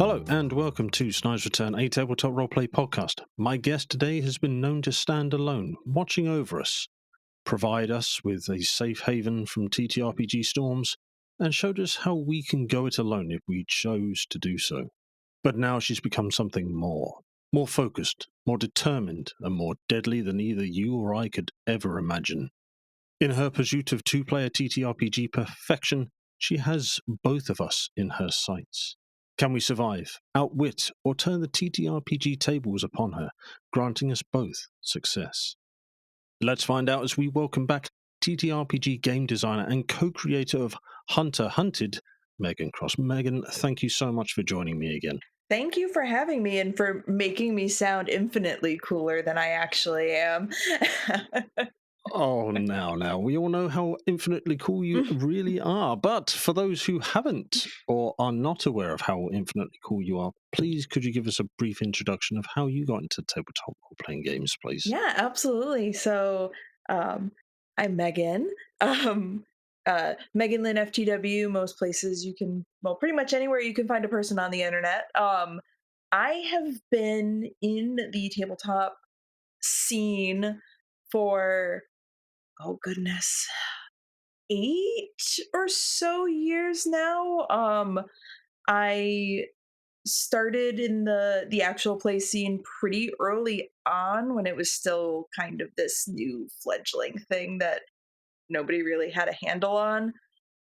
Hello and welcome to Snide's Return, a tabletop roleplay podcast. My guest today has been known to stand alone, watching over us, provide us with a safe haven from TTRPG storms, and showed us how we can go it alone if we chose to do so. But now she's become something more focused, more determined, and more deadly than either you or I could ever imagine. In her pursuit of two-player TTRPG perfection, she has both of us in her sights. Can we survive, outwit, or turn the TTRPG tables upon her, granting us both success? Let's find out as we welcome back TTRPG game designer and co-creator of Hunter Hunted, Meghan Cross. Meghan, thank you so much for joining me again. Thank you for having me and for making me sound infinitely cooler than I actually am. Oh, now, we all know how infinitely cool you really are. But for those who haven't or are not aware of how infinitely cool you are, please could you give us a brief introduction of how you got into tabletop role-playing games, please? Yeah, absolutely. So, um, I'm Megan. Um, Megan Lynn FTW. Most places you can, well, pretty much anywhere you can find a person on the internet. I have been in the tabletop scene for, oh goodness, 8 or so years now. I started in the actual play scene pretty early on when it was still kind of this new fledgling thing that nobody really had a handle on.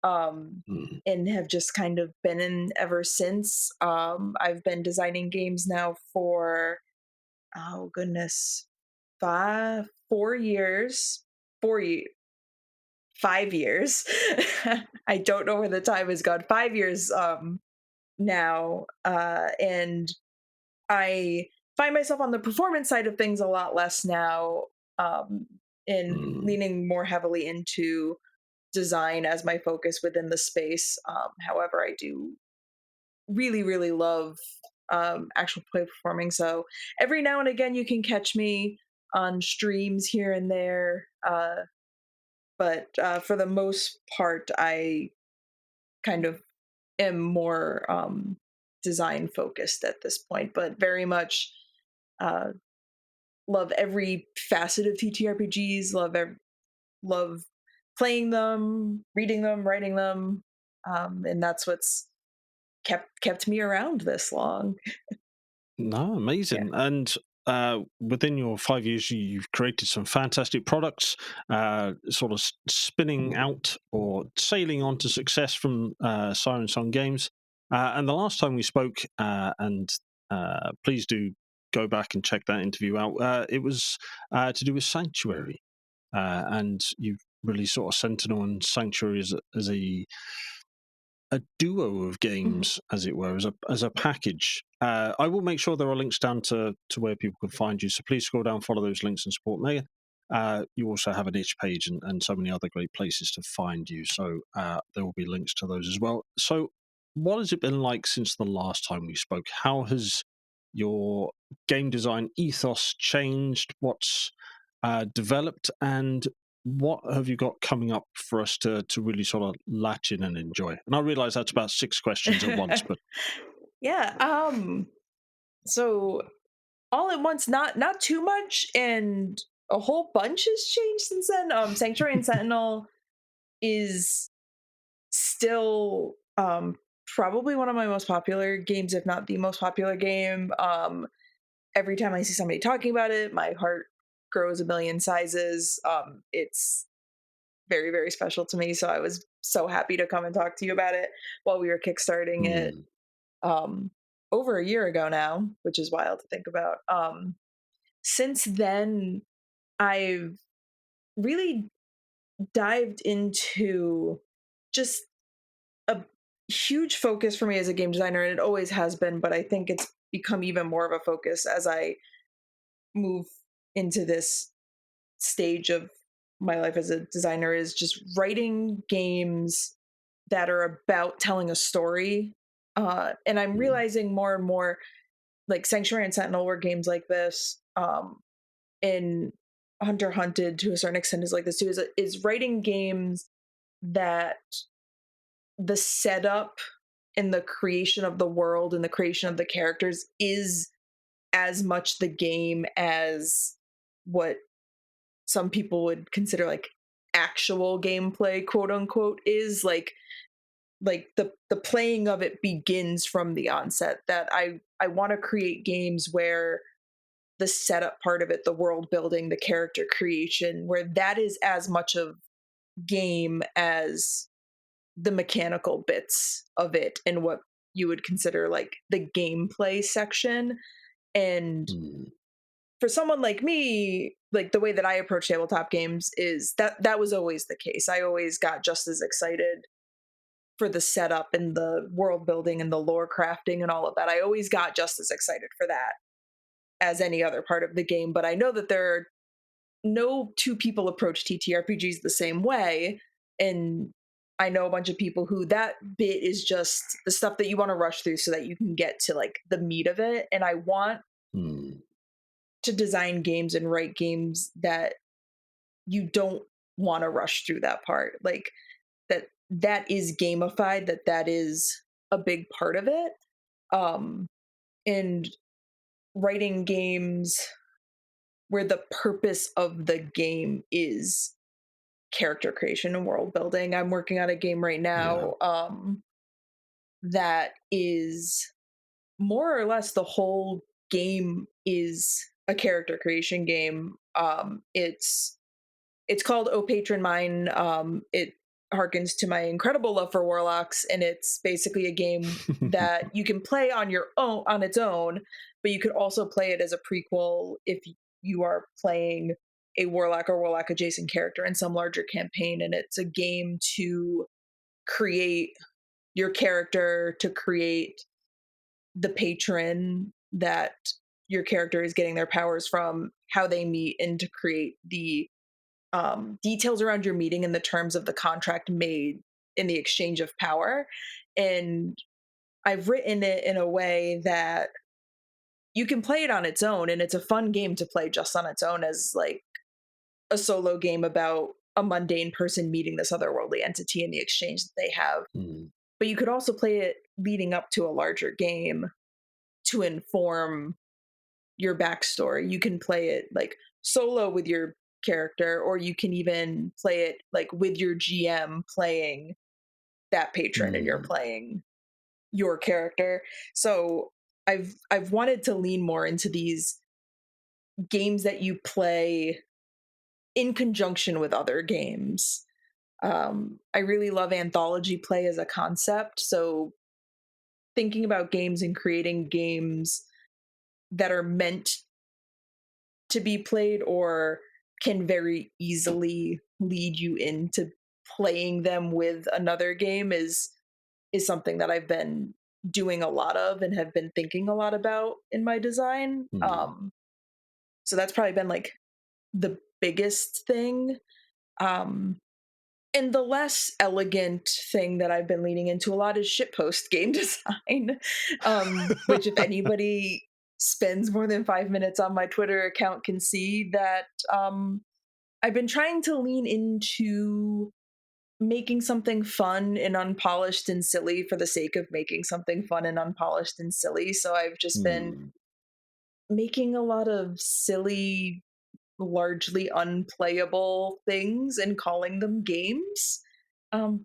Mm. And have just kind of been in ever since. I've been designing games now for, oh goodness, 4 years, 4 years, 5 years. I don't know where the time has gone. 5 years now, and I find myself on the performance side of things a lot less now, um, and Mm. leaning more heavily into design as my focus within the space. However, I do really, really love actual play performing. So every now and again, you can catch me on streams here and there. But for the most part, I kind of am more design focused at this point, but very much uh, love every facet of TTRPGs. Love playing them, reading them, writing them, and that's what's kept me around this long. No, Yeah. amazing. And within your 5 years, you've created some fantastic products, sort of spinning out or sailing on to success from Siren Song Games. And the last time we spoke, and please do go back and check that interview out, it was to do with Sanctuary. And you've really sort of Sentinel and Sanctuary as a duo of Mhm. games, as it were, as a package. I will make sure there are links down to where people can find you. So please scroll down, follow those links, and support Megan. You also have an itch page and so many other great places to find you. So there will be links to those as well. So, what has it been like since the last time we spoke? How has your game design ethos changed? What's developed, and what have you got coming up for us to really sort of latch in and enjoy? And I realize that's about 6 questions at once, but Yeah. So all at once, not too much, and a whole bunch has changed since then. Sanctuary and Sentinel is still probably one of my most popular games, if not the most popular game. Every time I see somebody talking about it, my heart grows a million sizes. It's very, very special to me. So I was so happy to come and talk to you about it while we were kickstarting it mm, um, over a year ago now, which is wild to think about. Since then, I've really dived into just a huge focus for me as a game designer, and it always has been, but I think it's become even more of a focus as I move into this stage of my life as a designer, is just writing games that are about telling a story. And I'm mm, realizing more and more, like Sanctuary and Sentinel were games like this. In Hunter Hunted to a certain extent is like this too, is writing games that the setup and the creation of the world and the creation of the characters is as much the game as what some people would consider like actual gameplay, quote unquote, is like the playing of it begins from the onset. That I want to create games where the setup part of it, the world building, the character creation, where that is as much of game as the mechanical bits of it and what you would consider like the gameplay section. And Mm. for someone like me, like the way that I approach tabletop games is that was always the case. I always got just as excited for the setup and the world building and the lore crafting and all of that. I always got just as excited for that as any other part of the game. But I know that there are no two people approach TTRPGs the same way. And I know a bunch of people who that bit is just the stuff that you want to rush through so that you can get to like the meat of it. And I want Mm. to design games and write games that you don't want to rush through that part. Like that is gamified, that is a big part of it. Um and writing games where the purpose of the game is character creation and world building. I'm working on a game right Yeah. now that is more or less the whole game is a character creation game. It's called "Oh Patron Mine." It harkens to my incredible love for warlocks, and it's basically a game that you can play on your own on its own, but you could also play it as a prequel if you are playing a warlock or warlock adjacent character in some larger campaign. And it's a game to create your character, to create the patron that your character is getting their powers from, how they meet, and to create the details around your meeting and the terms of the contract made in the exchange of power. And I've written it in a way that you can play it on its own, and it's a fun game to play just on its own as like a solo game about a mundane person meeting this otherworldly entity and the exchange that they have. Mm. But you could also play it leading up to a larger game to inform your backstory. You can play it like solo with your character, or you can even play it like with your GM playing that patron and you're Mm. playing your character. So I've wanted to lean more into these games that you play in conjunction with other games. I really love anthology play as a concept. So thinking about games and creating games that are meant to be played or can very easily lead you into playing them with another game is something that I've been doing a lot of and have been thinking a lot about in my design. Mm. So that's probably been like the biggest thing. Um, and the less elegant thing that I've been leaning into a lot is shitpost game design, which if anybody spends more than 5 minutes on my Twitter account can see that I've been trying to lean into making something fun and unpolished and silly for the sake of making something fun and unpolished and silly. So I've just been Mm. making a lot of silly, largely unplayable things and calling them games. Um,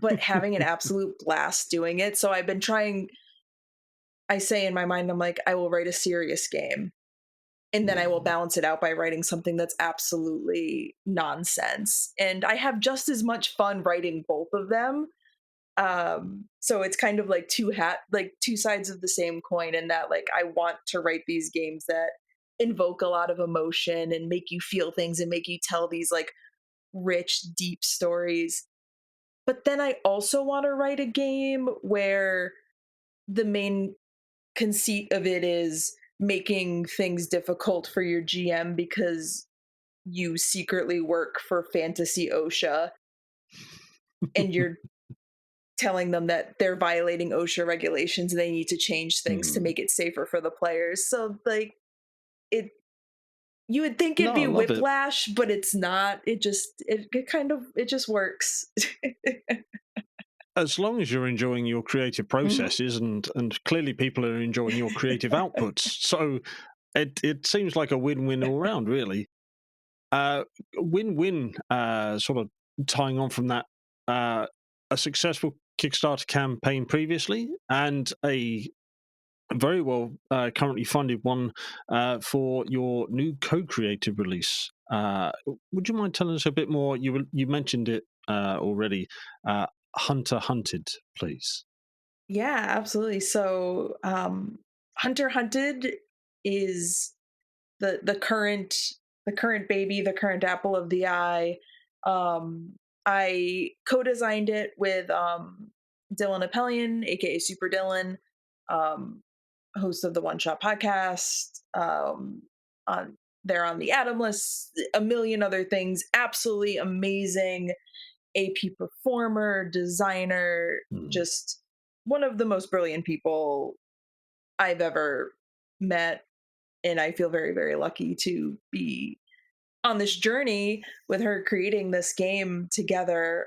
but having an absolute blast doing it. So I've been trying, I say in my mind, I'm like, I will write a serious game. And then I will Mm. balance it out by writing something that's absolutely nonsense. And I have just as much fun writing both of them. So it's kind of like like two sides of the same coin, in that like I want to write these games that invoke a lot of emotion and make you feel things and make you tell these like rich, deep stories. But then I also want to write a game where the main conceit of it is making things difficult for your GM because you secretly work for Fantasy OSHA and you're telling them that they're violating OSHA regulations and they need to change things to Mm. make it safer for the players. So like it you would think it'd No, I be love it. whiplash, but it's not. It just it kind of it just works. as long as you're enjoying your creative Mhm. processes, and clearly people are enjoying your creative outputs, so it seems like a win-win all round, really. Uh, Win-win. Sort of tying on from that, uh, a successful Kickstarter campaign previously, and a very well currently funded one for your new co-creative release. Would you mind telling us a bit more? You mentioned it already. Uh, Hunter Hunted, please. Yeah, absolutely. So, Hunter Hunted is the current baby, the current apple of the eye. Um, I co-designed it with Dylan Appelian, aka Super Dylan, um, host of the One Shot podcast. On They're on the Atom List, a million other things. Absolutely amazing AP performer, designer, Mm, just one of the most brilliant people I've ever met. And I feel very, very lucky to be on this journey with her creating this game together.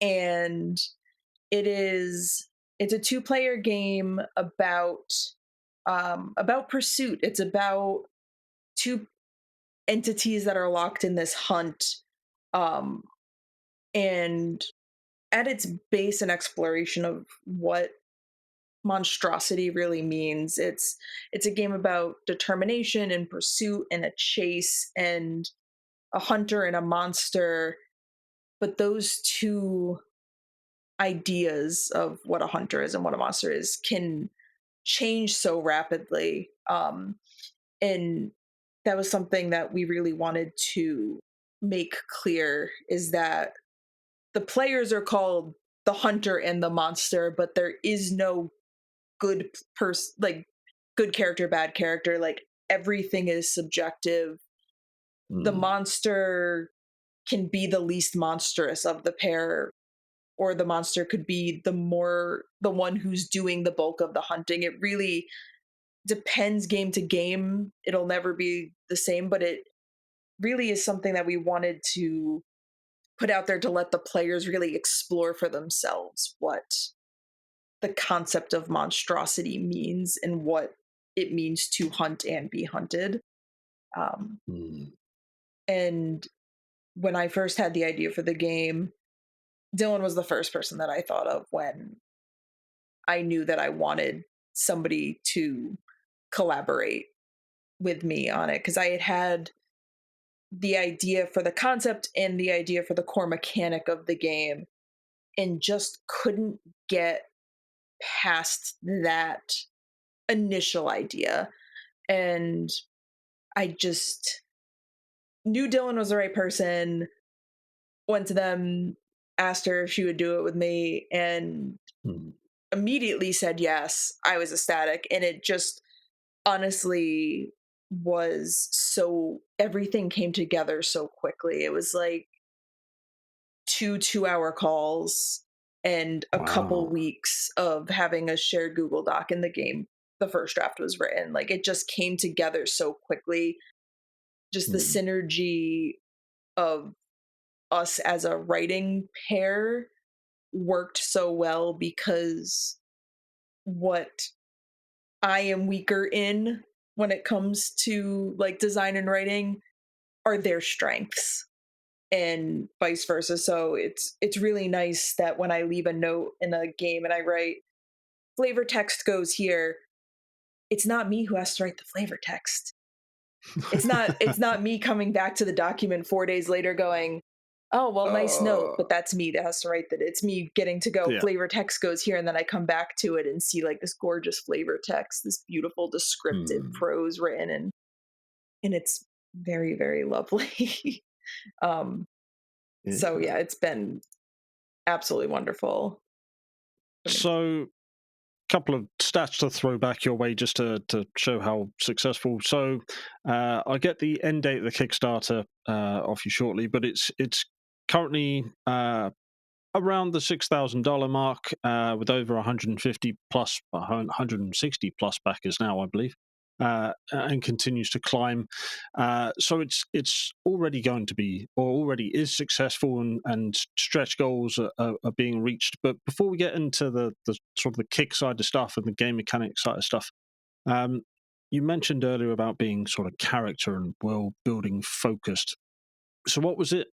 And it is it's a two-player game about pursuit. It's about two entities that are locked in this hunt. Um, and at its base, an exploration of what monstrosity really means. It's a game about determination and pursuit and a chase and a hunter and a monster, but those two ideas of what a hunter is and what a monster is can change so rapidly. And that was something that we really wanted to make clear, is that the players are called the hunter and the monster, but there is no good person, like good character, bad character. Like everything is subjective. The mm, monster can be the least monstrous of the pair, or the monster could be the one who's doing the bulk of the hunting. It really depends game to game. It'll never be the same, but it really is something that we wanted to put out there to let the players really explore for themselves what the concept of monstrosity means and what it means to hunt and be hunted. Um, mm, and when I first had the idea for the game, Dylan was the first person that I thought of when I knew that I wanted somebody to collaborate with me on it, because I had the idea for the concept and the idea for the core mechanic of the game and just couldn't get past that initial idea. And I just knew Dylan was the right person, went to them, asked her if she would do it with me, and mm. immediately said yes. I was ecstatic. And it just honestly was so, everything came together so quickly. It was like 2 2-hour calls and a couple Wow. weeks of having a shared Google Doc in the game. The first draft was written. Like it just came together so quickly. Just the Mm, synergy of us as a writing pair worked so well, because what I am weaker in when it comes to like design and writing are their strengths, and vice versa. So it's really nice that when I leave a note in a game and I write flavor text goes here, it's not me who has to write the flavor text. It's not me coming back to the document 4 days later going, "Oh, well, nice note," uh, but that's me that has to write that. It's me getting to go, yeah. flavor text goes here, and then I come back to it and see like this gorgeous flavor text, this beautiful descriptive Mm, prose written, and it's very, very lovely. um, so yeah. yeah, it's been absolutely wonderful for me. So, couple of stats to throw back your way just to show how successful. So, I get the end date of the Kickstarter off you shortly, but it's currently around the $6,000 mark with over 150 plus 160 plus backers now, I believe. and continues to climb. So it's already going to be, or already is successful, and stretch goals are being reached. But before we get into the sort of the kick side of stuff and the game mechanic side of stuff, um, you mentioned earlier about being sort of character and world building focused. So what was it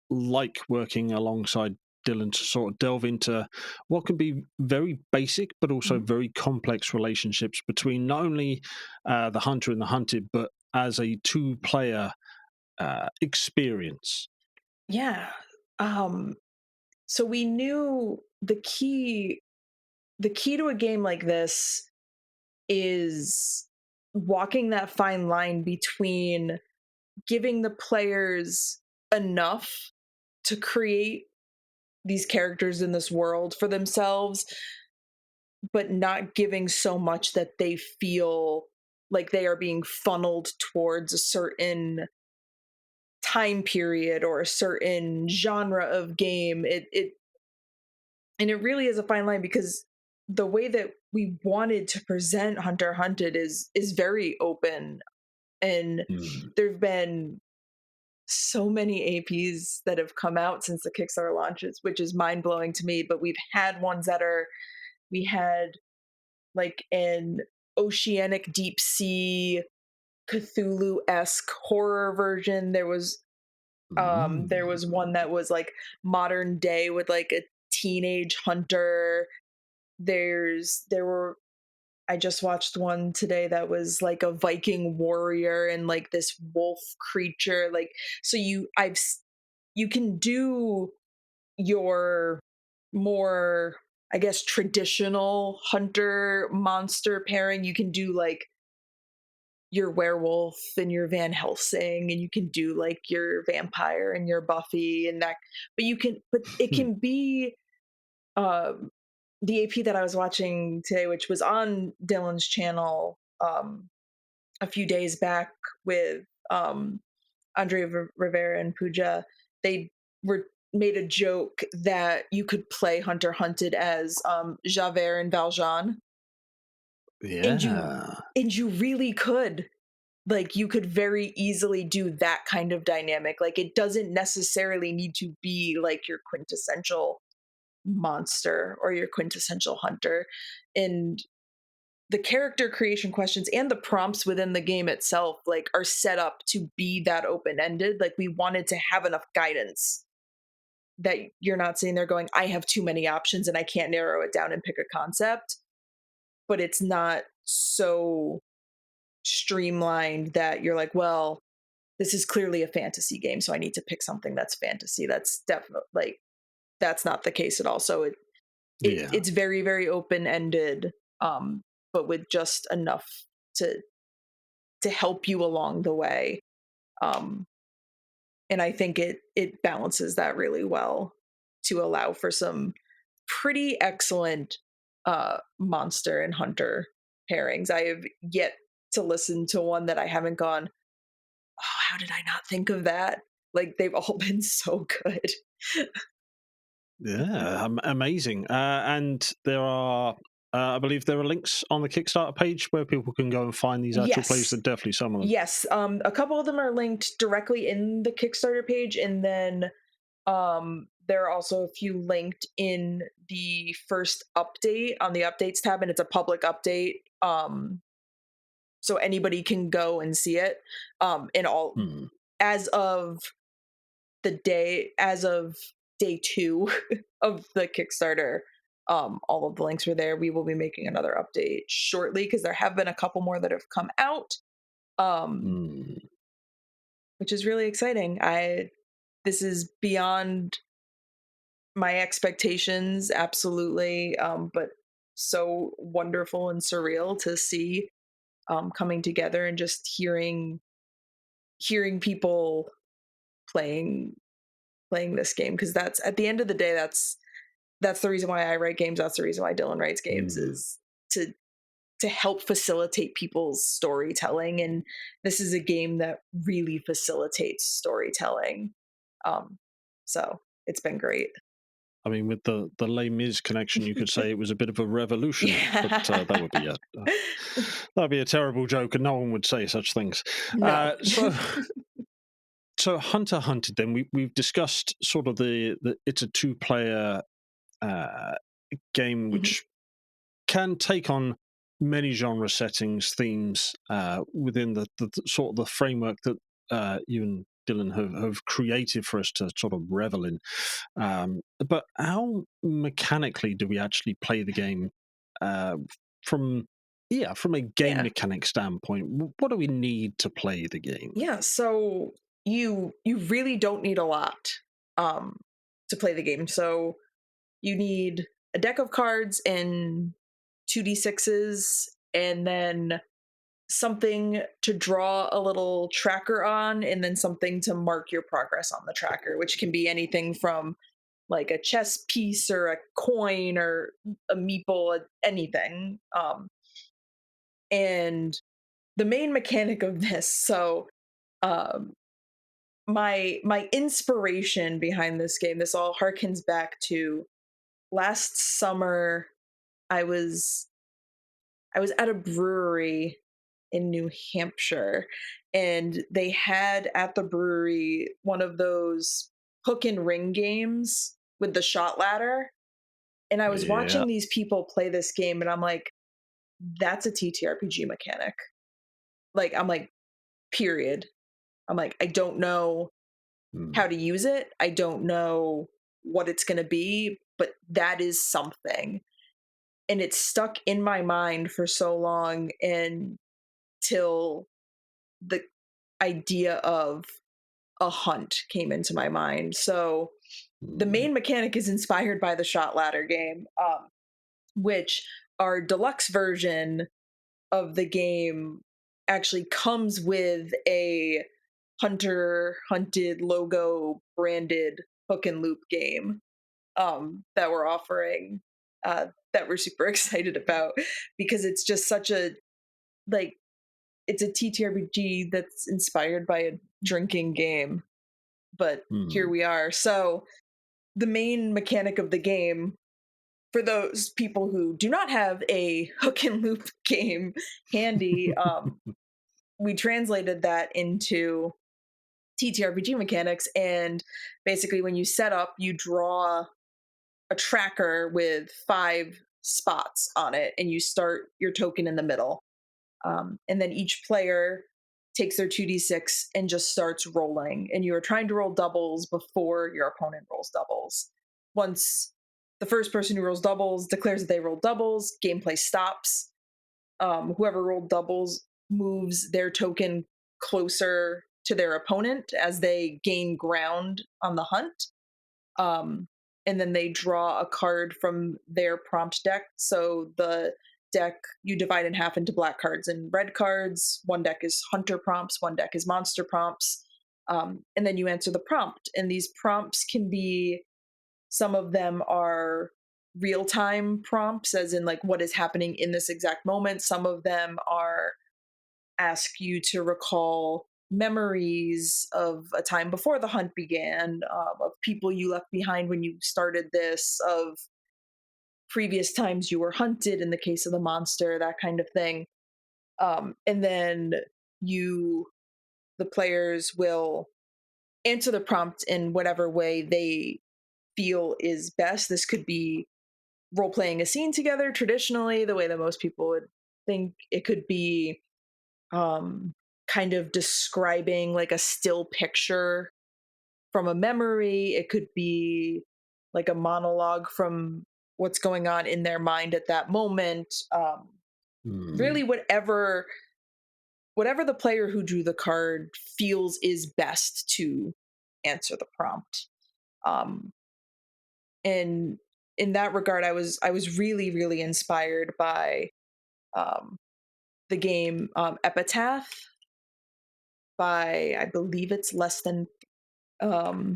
like working alongside Dylan to sort of delve into what can be very basic but also Mhm. very complex relationships between not only the hunter and the hunted, but as a two-player experience? Yeah. Um, so we knew the key to a game like this is walking that fine line between giving the players enough to create these characters in this world for themselves, but not giving so much that they feel like they are being funneled towards a certain time period or a certain genre of game. It really is a fine line, because the way that we wanted to present Hunter Hunted is very open, and Mm. there've been so many APs that have come out since the Kickstarter launches, which is mind blowing to me. But we've had ones that are we had like an oceanic deep sea Cthulhu esque horror version. There was one Mm. that was like modern day with like a teenage hunter. There were I just watched one today that was like a Viking warrior and like this wolf creature. Like, so you can do your more, I guess, traditional hunter monster pairing. You can do like your werewolf and your Van Helsing, and you can do like your vampire and your Buffy and that. But it can be um the AP that I was watching today, which was on Dylan's channel a few days back with Andre Rivera and Pooja. They were made a joke that you could play Hunter Hunted as Javert and Valjean, and you Yeah. really could. Like, you could very easily do that kind of dynamic. Like, it doesn't necessarily need to be like your quintessential monster or your quintessential hunter. And the character creation questions and the prompts within the game itself like are set up to be that open ended. Like, we wanted to have enough guidance that you're not sitting there going, I have too many options and I can't narrow it down and pick a concept. But it's not so streamlined that you're like, well, this is clearly a fantasy game, so I need to pick something that's fantasy. That's definitely like that's not the case at all. So Yeah. it's very, very open ended, but with just enough to help you along the way. Um, and I think it balances that really well to allow for some pretty excellent monster and hunter pairings. I have yet to listen to one that I haven't gone, oh, how did I not think of that? Like, they've all been so good. Yeah, amazing. And there are, I believe, there are links on the Kickstarter page where people can go and find these actual plays. Yes. That definitely some of them. Yes. A couple of them are linked directly in the Kickstarter page, and then there are also a few linked in the first update on the updates tab, and it's a public update. So anybody can go and see it. And all Hmm. as of as of day 2 of the Kickstarter, all of the links were there. We will be making another update shortly because there have been a couple more that have come out. Um, Hmm. which is really exciting. I This is beyond my expectations, absolutely, but so wonderful and surreal to see coming together and just hearing people playing this game, because that's at the end of the day that's the reason why I write games. That's the reason why Dylan writes games, Hmm. is to help facilitate people's storytelling, and this is a game that really facilitates storytelling. Um, so it's been great. I mean, with the Les Mis connection, you could say it was a bit of a revolution, but Yeah. that would be that'd be a terrible joke, and no one would say such things. No. So Hunter Hunted. Then we've discussed sort of the it's a two-player uh, game Mhm. which can take on many genre settings, themes within the sort of the framework that you and Dylan have created for us to sort of revel in. But how mechanically do we actually play the game uh, from from a game Yeah. mechanic standpoint? What do we need to play the game? Yeah, so you really don't need a lot um to play the game. So you need a deck of cards and 2d6s, and then something to draw a little tracker on, and then something to mark your progress on the tracker, which can be anything from like a chess piece or a coin or a meeple, anything. And the main mechanic of this, so um my inspiration behind this game, this all harkens back to last summer. I was i was at a brewery in New Hampshire, and they had at the brewery one of those hook and ring games with the shot ladder, and I was Yeah. watching these people play this game, and I'm like, that's a TTRPG mechanic. Like, I'm like, period. I'm like, I don't know Mm, how to use it. I don't know what it's going to be, but that is something. And it stuck in my mind for so long until the idea of a hunt came into my mind. So the mm, main mechanic is inspired by the shot ladder game, which our deluxe version of the game actually comes with a hunter hunted logo branded hook and loop game that we're offering, that we're super excited about, because it's just such a, like, it's a TTRPG that's inspired by a drinking game, but here mm, we are. So the main mechanic of the game, for those people who do not have a hook and loop game handy, we translated that into TTRPG mechanics. And basically, when you set up, you draw a tracker with 5 spots on it, and you start your token in the middle. And then each player takes their 2d6 and just starts rolling. And you are trying to roll doubles before your opponent rolls doubles. Once the first person who rolls doubles declares that they roll doubles, gameplay stops. Whoever rolled doubles moves their token closer to their opponent as they gain ground on the hunt. Um, and then they draw a card from their prompt deck. So the deck you divide in half into black cards and red cards. One deck is hunter prompts, one deck is monster prompts. And then you answer the prompt. And these prompts can be, some of them are real time prompts, as in like what is happening in this exact moment. Some of them are ask you to recall memories of a time before the hunt began, of people you left behind when you started this, of previous times you were hunted in the case of the monster, that kind of thing. And then you, the players, will answer the prompt in whatever way they feel is best. This could be role playing a scene together traditionally, the way that most people would think. It could be um, kind of describing like a still picture from a memory. It could be like a monologue from what's going on in their mind at that moment. mm, Really, whatever the player who drew the card feels is best to answer the prompt. Um, and in that regard, I was really inspired by um, the game Epitaph, by, um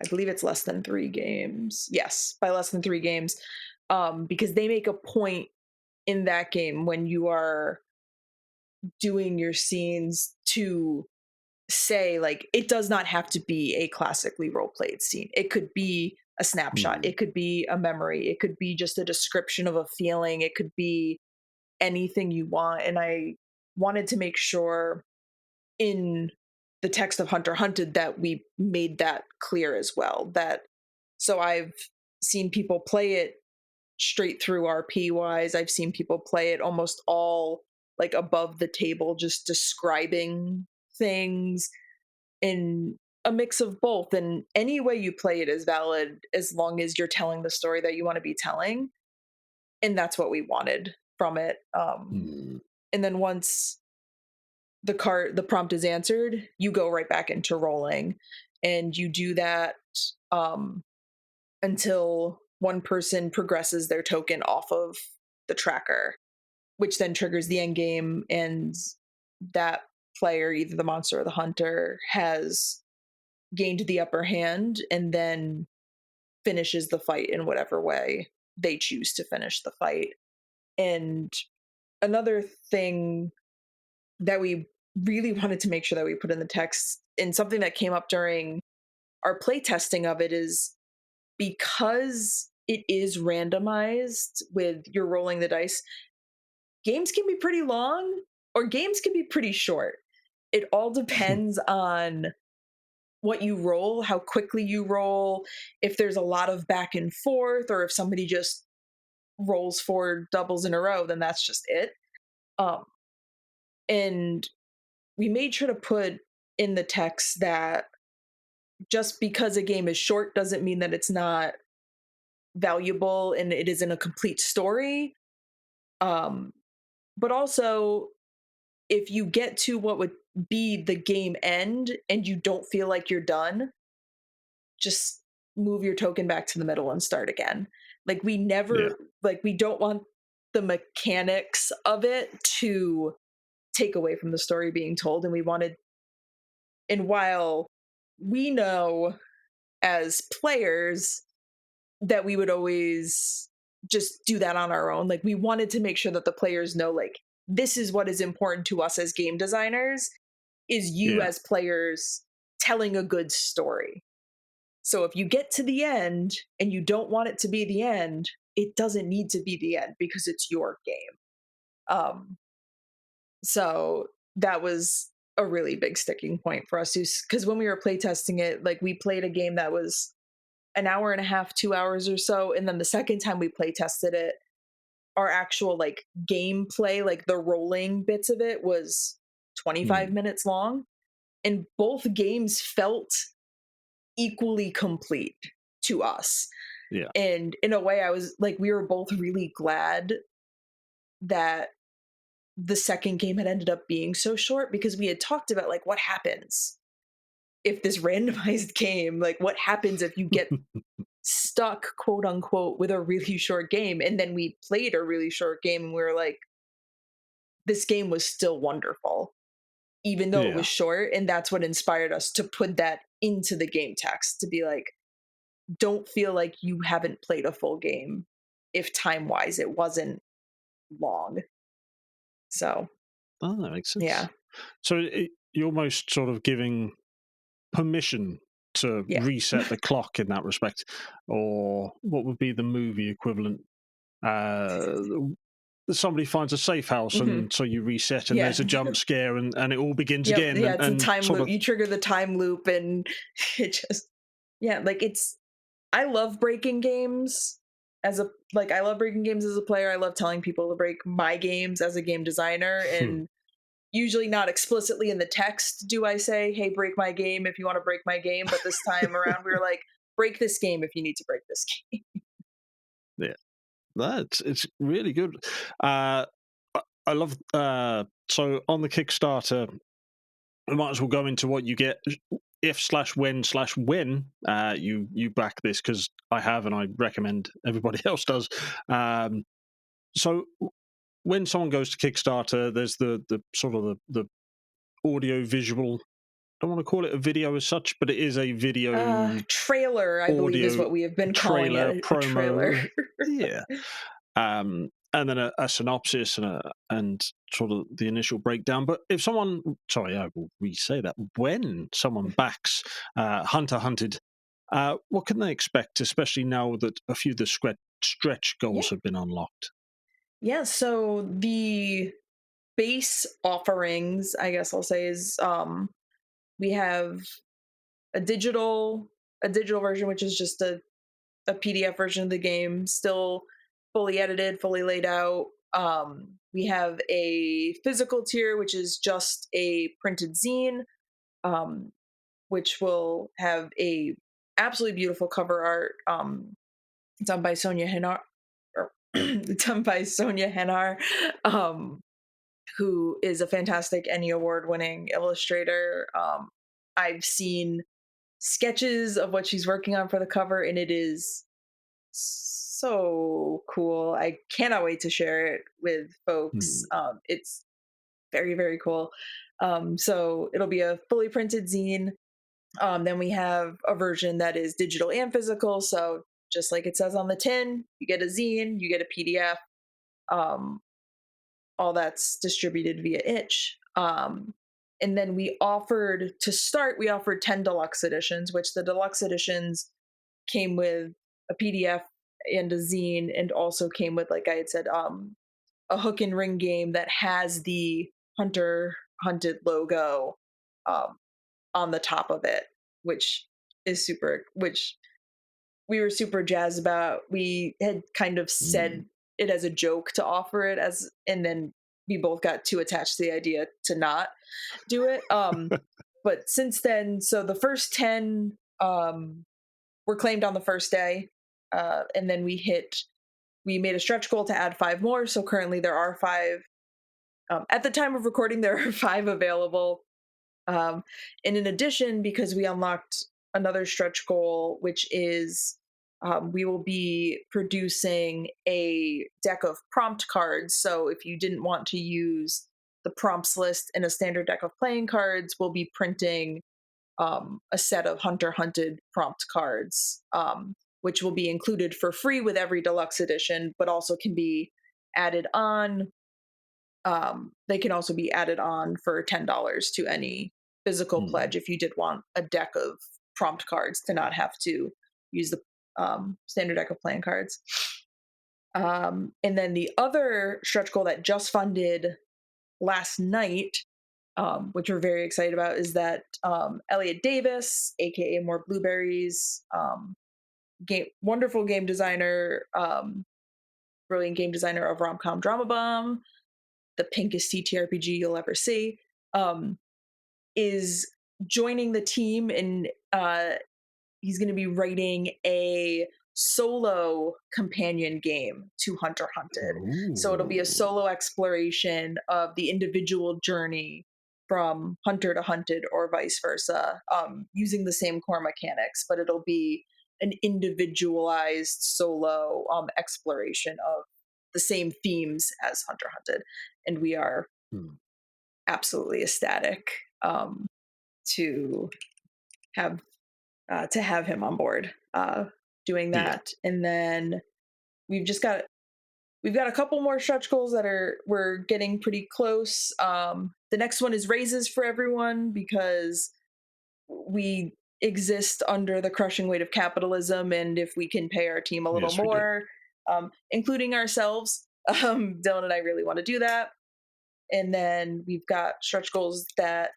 I believe it's less than 3 games. Yes, by less than 3 games. Because they make a point in that game when you are doing your scenes to say, like, it does not have to be a classically role played scene. It could be a snapshot. Mm. It could be a memory. It could be just a description of a feeling. It could be anything you want. And I wanted to make sure in the text of Hunter Hunted that we made that clear as well. That so I've seen people play it straight through RP wise. I've seen people play it almost all like above the table, just describing things in a mix of both. And any way you play it is valid as long as you're telling the story that you want to be telling. And that's what we wanted from it. Mm. And then once the prompt is answered, you go right back into rolling. And you do that um, until one person progresses their token off of the tracker, which then triggers the end game, and that player, either the monster or the hunter, has gained the upper hand and then finishes the fight in whatever way they choose to finish the fight. And another thing that we really wanted to make sure that we put in the text, and something that came up during our play testing of it, is because it is randomized with you're rolling the dice, games can be pretty long or games can be pretty short. It all depends on what you roll, how quickly you roll, if there's a lot of back and forth, or if somebody just rolls four doubles in a row, then that's just it. Um, and we made sure to put in the text that just because a game is short doesn't mean that it's not valuable and it isn't a complete story. Um, but also, if you get to what would be the game end and you don't feel like you're done, just move your token back to the middle and start again. Like we Yeah. never like we don't want the mechanics of it to take away from the story being told, and we wanted, and while we know as players that we would always just do that on our own, like we wanted to make sure that the players know, like, this is what is important to us as game designers, is you Yeah. as players telling a good story. So if you get to the end and you don't want it to be the end, it doesn't need to be the end because it's your game. Um, so that was a really big sticking point for us, because when we were playtesting it, like we played a game that was an hour and a half, 2 hours or so, and then the second time we playtested it, our actual like gameplay, like the rolling bits of it, was 25 Mm. minutes long, and both games felt equally complete to us. Yeah. And in a way, I was like, we were both really glad that the second game had ended up being so short, because we had talked about like what happens if this randomized game, like what happens if you get stuck, quote unquote, with a really short game. And then we played a really short game and we were like, this game was still wonderful even though it Yeah. was short. And that's what inspired us to put that into the game text, to be like, don't feel like you haven't played a full game if time wise it wasn't long. So Oh, that makes yeah. sense. So you're almost sort of giving permission to Yeah. reset the clock in that respect, or what would be the movie equivalent? Uh, Somebody finds a safe house, Hmm. and so you reset, and Yeah. there's a jump scare, and it all begins Yep. again, Yeah, it's a and time sort loop. of You trigger the time loop and it just, yeah, like it's, I love breaking games as a, like I love breaking games as a player. I love telling people to break my games as a game designer, hmm, and usually not explicitly in the text do I say, "Hey, break my game if you want to break my game," but this time around we were like, "Break this game if you need to break this game." yeah, that's it's really good. I love so on the Kickstarter. We might as well go into what you get if slash when you back this, because I have and I recommend everybody else does. So when someone goes to Kickstarter, there's the sort of the audio visual. I don't want to call it a video as such, but it is a video Trailer, I believe, is audio what we have been calling trailer it, a trailer. promo. Yeah. And then a synopsis and sort of the initial breakdown. But if someone, sorry, I will re-say that, when someone backs Hunter Hunted What can they expect, especially now that a few of the stretch goals Yeah. have been unlocked? Yeah. So the base offerings, I guess I'll say, is we have a digital a digital version, which is just a PDF version of the game, still fully edited, fully laid out. We have a physical tier, which is just a printed zine, um, which will have a absolutely beautiful cover art done by Sonia Henar, or done by Sonia Henar, um, who is a fantastic Emmy Award-winning illustrator. I've seen sketches of what she's working on for the cover, and it is so cool. I cannot wait to share it with folks. Hmm. It's very, very cool. So it'll be a fully printed zine. Then we have a version that is digital and physical. So just like it says on the tin, you get a zine, you get a PDF. Um, all that's distributed via itch. And then we offered 10 deluxe editions, which the deluxe editions came with a PDF and a zine, and also came with, like I had said, a hook and ring game that has the Hunter Hunted logo um, on the top of it, which which we were super jazzed about. We had kind of Hmm. said it as a joke to offer it as, and then we both got too attached to the idea to not do it. But since then, so the first 10 were claimed on the first day. And then we made a stretch goal to add 5 more. So currently there are 5. At the time of recording, there are 5 available. And in addition, because we unlocked another stretch goal, which is we will be producing a deck of prompt cards. So if you didn't want to use the prompts list in a standard deck of playing cards, we'll be printing a set of Hunter Hunted prompt cards, which will be included for free with every deluxe edition, but also can be added on. They can also be added on for $10 to any physical Hmm. pledge if you did want a deck of prompt cards to not have to use the standard deck of playing cards. And then the other stretch goal that just funded last night, which we're very excited about, is that Elliot Davis, aka More Blueberries, wonderful game designer, brilliant game designer of Romcom Drama Bomb, the pinkest TTRPG you'll ever see, um, is joining the team, and he's going to be writing a solo companion game to Hunter Hunted. So it'll be a Ooh. solo exploration of the individual journey from hunter to hunted or vice versa, using the same core mechanics, but it'll be an individualized solo exploration of the same themes as Hunter Hunted. And we are Hmm. absolutely ecstatic to have to have him on board doing Yeah. that. And then we've just got we've got a couple more stretch goals that we're getting pretty close. The next one is raises for everyone because we exist under the crushing weight of capitalism, and if we can pay our team a little Yes, we do. more, including ourselves, Dylan and I really want to do that. And then we've got stretch goals that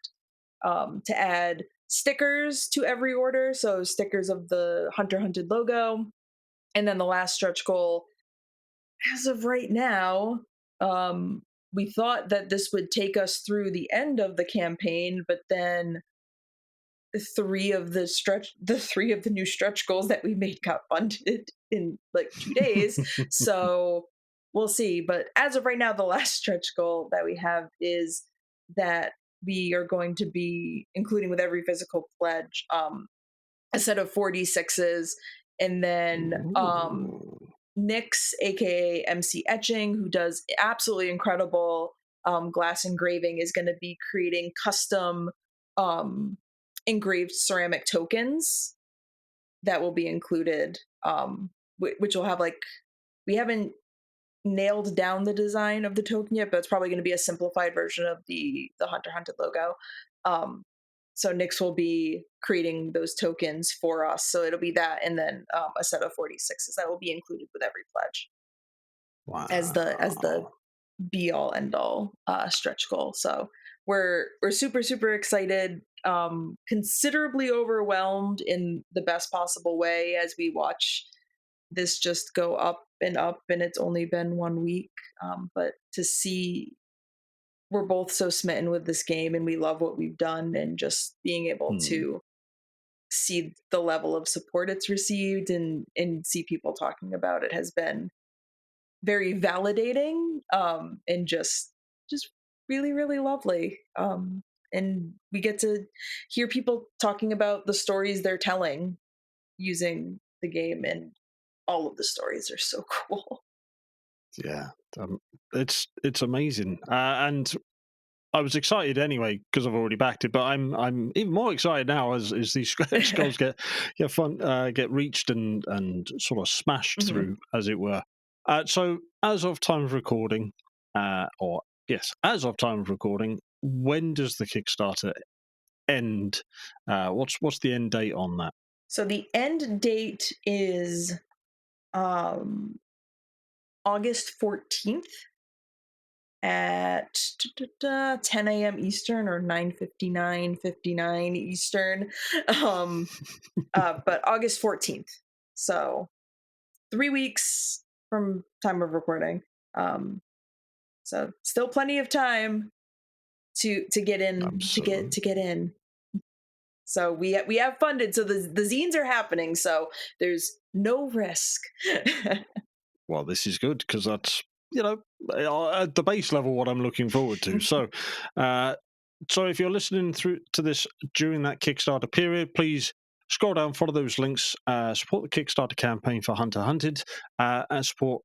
to add stickers to every order, so stickers of the Hunter Hunted logo. And then the last stretch goal, as of right now, we thought that this would take us through the end of the campaign, but then the 3 of the new stretch goals that we made got funded in like 2 days. So we'll see. But as of right now, the last stretch goal that we have is that we are going to be including with every physical pledge a set of 46s, and then Ooh. Nyx, aka MC Etching, who does absolutely incredible glass engraving, is going to be creating custom um, engraved ceramic tokens that will be included, which will have like, we haven't nailed down the design of the token yet, but it's probably going to be a simplified version of the Hunter Hunted logo. Um, So Nix will be creating those tokens for us. So it'll be that, and then a set of 46s that will be included with every pledge as the Wow. be all end all stretch goal. So we're super super excited, considerably overwhelmed in the best possible way as we watch this just go up and up, and it's only been 1 week. But to see, we're both so smitten with this game and we love what we've done, and just being able Hmm. to see the level of support it's received and see people talking about it has been very validating, and just really really lovely. And we get to hear people talking about the stories they're telling using the game, and all of the stories are so cool. Yeah. Um, it's amazing. And I was excited anyway because I've already backed it, but I'm even more excited now as these stretch goals get reached and sort of smashed Mhm. through, as it were. So as of time of recording, or yes, as of time of recording, when does the Kickstarter end? What's the end date on that? So the end date is um August 14th at 10 a.m. Eastern, or 9:59 Eastern. Um, but August 14th. So 3 weeks from time of recording. Um, so still plenty of time to get I'm in, so to get in. So we have funded, so the zines are happening. So there's no risk. Well, this is good because that's at the base level what I'm looking forward to. Uh, so if you're listening through to this during that Kickstarter period, please scroll down, follow those links, support the Kickstarter campaign for Hunter Hunted, and support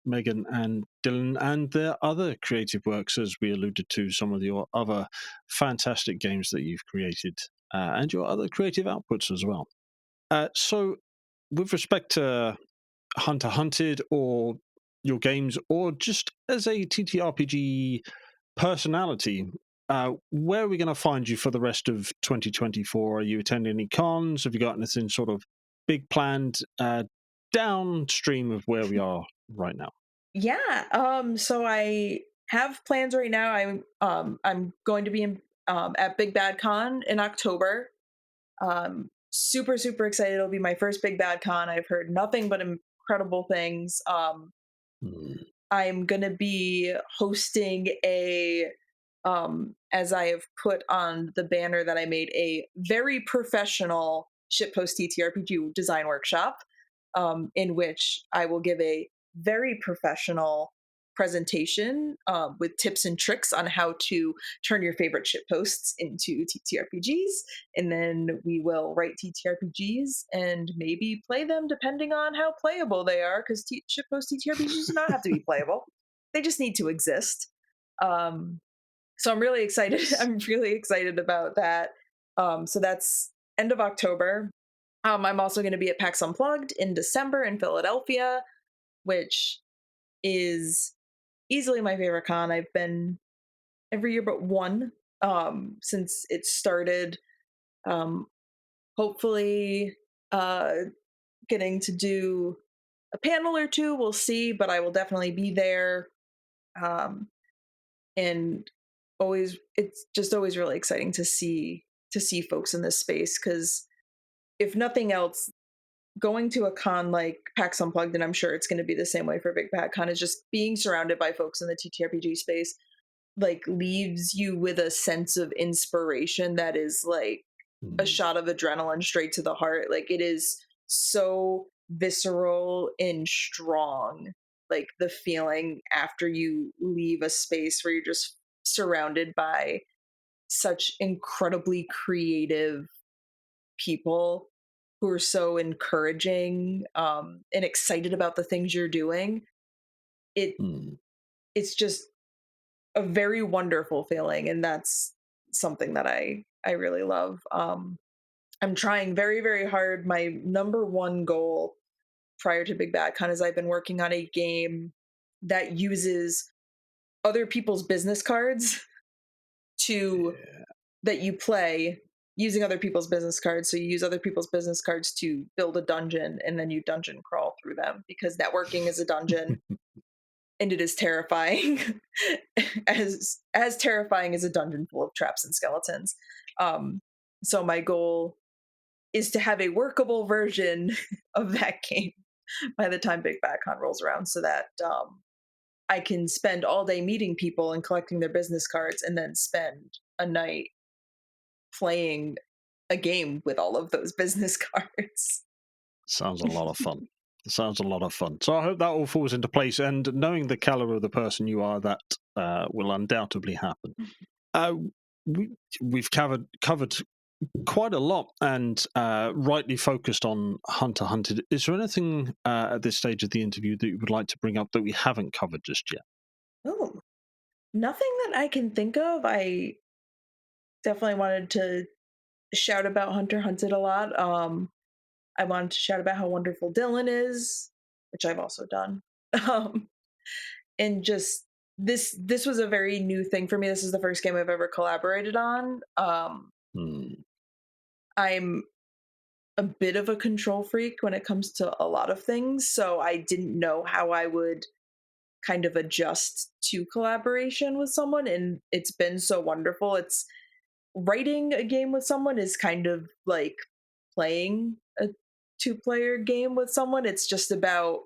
Megan and Dylan and their other creative works, as we alluded to some of your other fantastic games that you've created, and your other creative outputs as well. So, with respect to Hunter Hunted or your games, or just as a TTRPG personality, where are we going to find you for the rest of 2024? Are you attending any cons? Have you got anything sort of big planned downstream of where we are right now? Yeah. So I have plans right now. I'm going to be at Big Bad Con in October. Super super excited. It'll be my first Big Bad Con. I've heard nothing but incredible things. Hmm. I'm gonna be hosting as I have put on the banner that I made, a very professional shitpost TTRPG design workshop, in which I will give a very professional presentation, with tips and tricks on how to turn your favorite shitposts into TTRPGs. And then we will write TTRPGs and maybe play them depending on how playable they are, because shitpost TTRPGs do not have to be playable. They just need to exist. Um, so I'm really excited. I'm really excited about that. So that's end of October. I'm also going to be at PAX Unplugged in December in Philadelphia, which is easily my favorite con. I've been every year but one, since it started. Um, Hopefully, uh, getting to do a panel or two. We'll see, but I will definitely be there. Um, and it's just always really exciting to see folks in this space, because if nothing else, going to a con like PAX Unplugged, and I'm sure it's going to be the same way for Big Bad Con, is just being surrounded by folks in the TTRPG space, like, leaves you with a sense of inspiration that is like a Hmm. shot of adrenaline straight to the heart. Like, it is so visceral and strong. Like, the feeling after you leave a space where you're just surrounded by such incredibly creative people who are so encouraging, and excited about the things you're doing. It Hmm. it's just a very wonderful feeling, and that's something that I really love. I'm trying very very hard. My number one goal prior to Big Bad Con is I've been working on a game that uses other people's business cards to that you play. using other people's business cards. So you use other people's business cards to build a dungeon, and then you dungeon crawl through them, because networking is a dungeon, and it is terrifying, as terrifying as a dungeon full of traps and skeletons. Um, so my goal is to have a workable version of that game by the time Big Back Hunt rolls around, so that I can spend all day meeting people and collecting their business cards, and then spend a night playing a game with all of those business cards. Sounds a lot of fun. Sounds a lot of fun. So I hope that all falls into place. And knowing the caliber of the person you are, that will undoubtedly happen. Uh, we, we've covered quite a lot, and rightly focused on Hunter Hunted. Is there anything at this stage of the interview that you would like to bring up that we haven't covered just yet? Oh, nothing that I can think of. I definitely wanted to shout about Hunter Hunted a lot. I wanted to shout about how wonderful Dylan is, which I've also done. Um, and just this was a very new thing for me. This is the first game I've ever collaborated on. Hmm. I'm a bit of a control freak when it comes to a lot of things, so I didn't know how I would kind of adjust to collaboration with someone, and it's been so wonderful. It's writing a game with someone is kind of like playing a two-player game with someone. It's about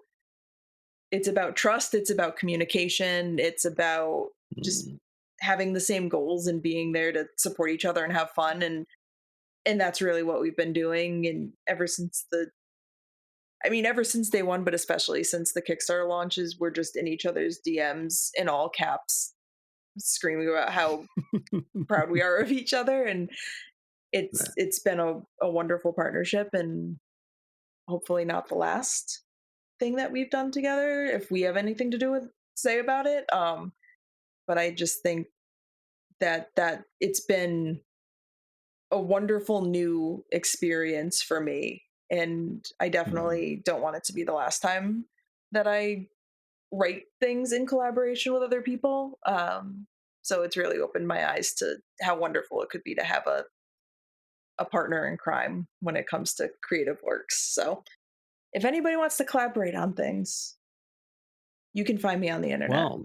trust, it's about communication, it's about just Hmm. having the same goals and being there to support each other and have fun, and that's really what we've been doing. And ever since day one, but especially since the Kickstarter launches, we're just in each other's DMs in all caps, screaming about how proud we are of each other. And Yeah. it's been a wonderful partnership, and hopefully not the last thing that we've done together, if we have anything to do with say about it. But I just think that it's been a wonderful new experience for me, and I Hmm. definitely don't want it to be the last time that I write things in collaboration with other people. So it's really opened my eyes to how wonderful it could be to have a partner in crime when it comes to creative works. So if anybody wants to collaborate on things, you can find me on the internet. Well,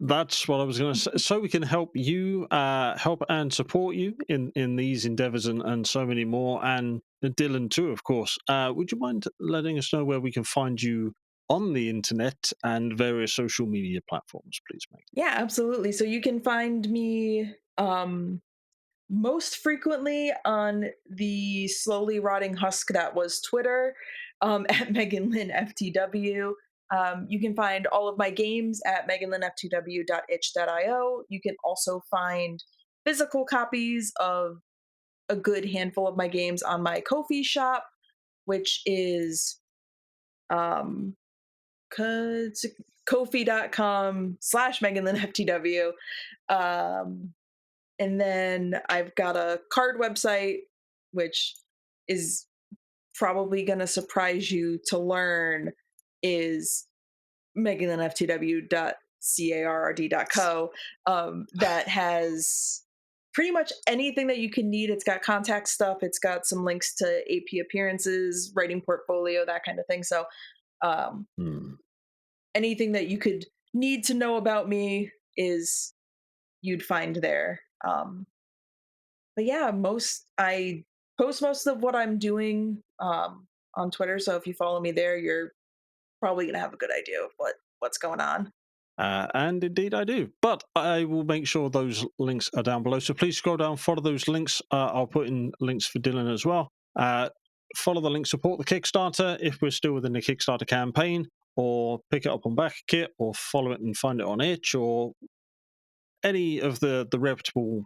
that's what I was going to say. So we can help you, help and support you in these endeavors, and so many more, and Dylan too, of course. Would you mind letting us know where we can find you on the internet and various social media platforms, please, Meg? Yeah, absolutely. So you can find me most frequently on the slowly rotting husk that was Twitter, at Megan Lynn FTW. You can find all of my games at meganlynnftw.itch.io. You can also find physical copies of a good handful of my games on my Ko-fi shop, which is um, ko-fi.com/meganlynnftw. Um, and then I've got a card website, which is probably going to surprise you to learn is meganlynnftw.carrd.co. That has pretty much anything that you can need. It's got contact stuff. It's got some links to AP appearances, writing portfolio, that kind of thing. So um, Hmm. anything that you could need to know about me is you'd find there. But yeah, I post most of what I'm doing on Twitter. So if you follow me there, you're probably gonna have a good idea of what's going on. And indeed, I do. But I will make sure those links are down below. So please scroll down, follow those links. I'll put in links for Dylan as well. Follow the link, support the Kickstarter if we're still within the Kickstarter campaign, or pick it up on BackKit, or follow it and find it on itch, or any of the reputable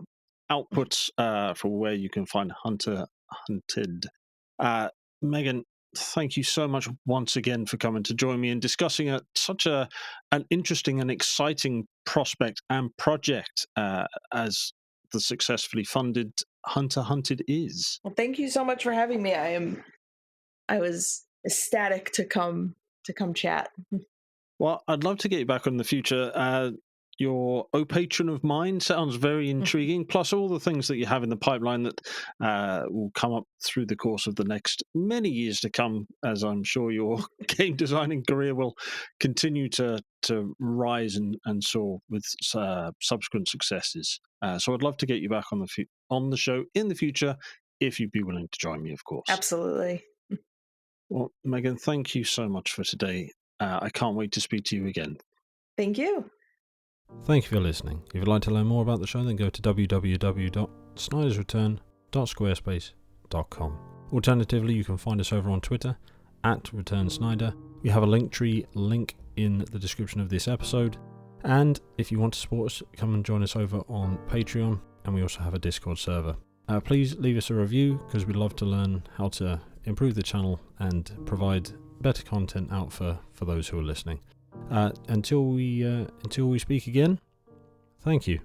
outputs for where you can find Hunter Hunted. Megan, thank you so much once again for coming to join me and discussing such an interesting and exciting prospect and project as the successfully funded Hunter Hunted is. Well, thank you so much for having me. I was ecstatic to come chat. Well, I'd love to get you back on in the future. your patron of mine sounds very intriguing, plus all the things that you have in the pipeline that will come up through the course of the next many years to come, as I'm sure your game designing career will continue to rise and soar with subsequent successes. So I'd love to get you back on the show in the future, if you'd be willing to join me, of course. Absolutely. Well, Meghan, thank you so much for today. I can't wait to speak to you again. Thank you. Thank you for listening. If you'd like to learn more about the show, then go to www.snydersreturn.squarespace.com. Alternatively, you can find us over on Twitter @ReturnSnyder. We have a Linktree link in the description of this episode. And if you want to support us, come and join us over on Patreon. And we also have a Discord server. Please leave us a review, because we'd love to learn how to improve the channel and provide better content out for those who are listening. Until we speak again, thank you.